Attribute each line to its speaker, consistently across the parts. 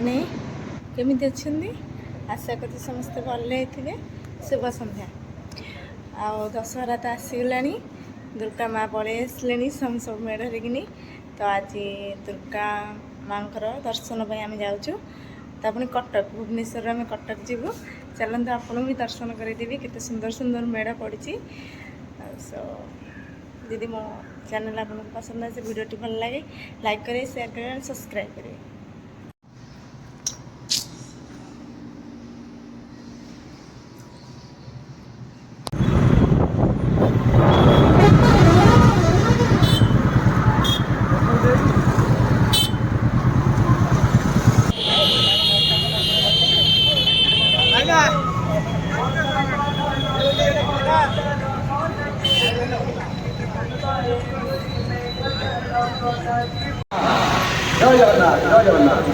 Speaker 1: आपने केमिति अच्छे आशा करते समस्ते भले थे। शुभ संध्या। आ दशहरा तो आसीगला दुर्गा माँ पड़े आसले सब मेढ़ कि तो आज दुर्गा माँ दर्शन पर आम जाऊँ तो अपनी कटक भुवनेश्वर आम कटक जीवु चलते आपन भी दर्शन करदेवी केते सुंदर सुंदर मेढ़ पड़ी। सो दीदी मो चैनल आपको पसंद आए वीडियो भल लगे लाइक करें शेयर करें सब्सक्राइब करें।
Speaker 2: जय जगन्नाथ जय जगन्नाथ।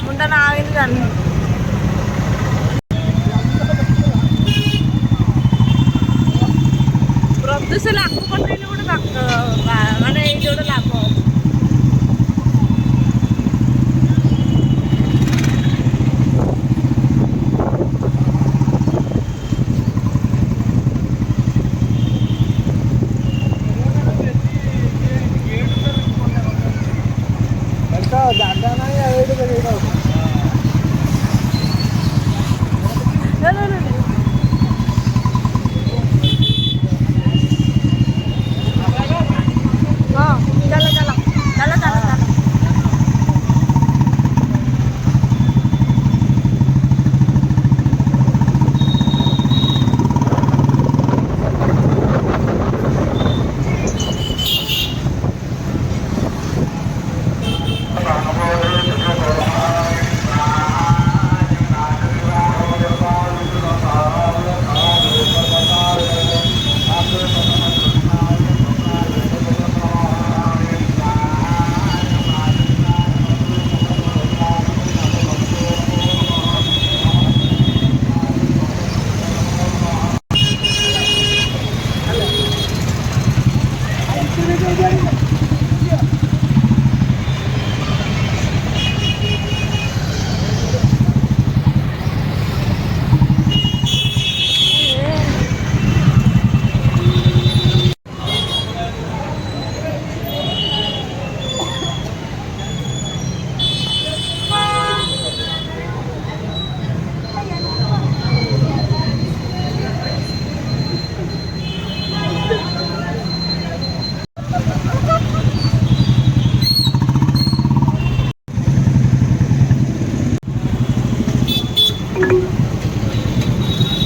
Speaker 1: मुंडा ना आगे जानी प्रदूषण आगू पटेल गोटे माने ये गोटे लाभ
Speaker 2: दादा ना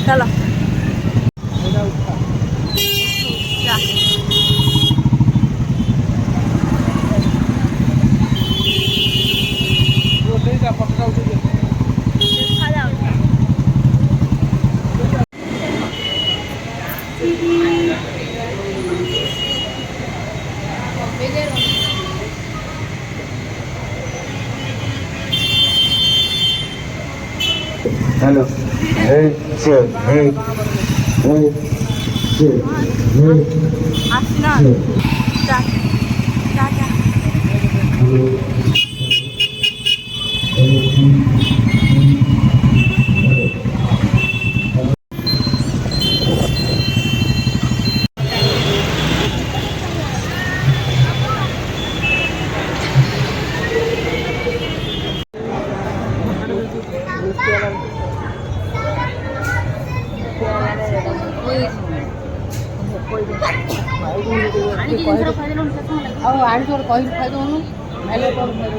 Speaker 2: चलो हेलो हे से हे से हे
Speaker 1: आसना जा जा जा
Speaker 3: ଆଉ ଆଣିଛୁ କହିଲୁ ଖାଇଦେଉନୁ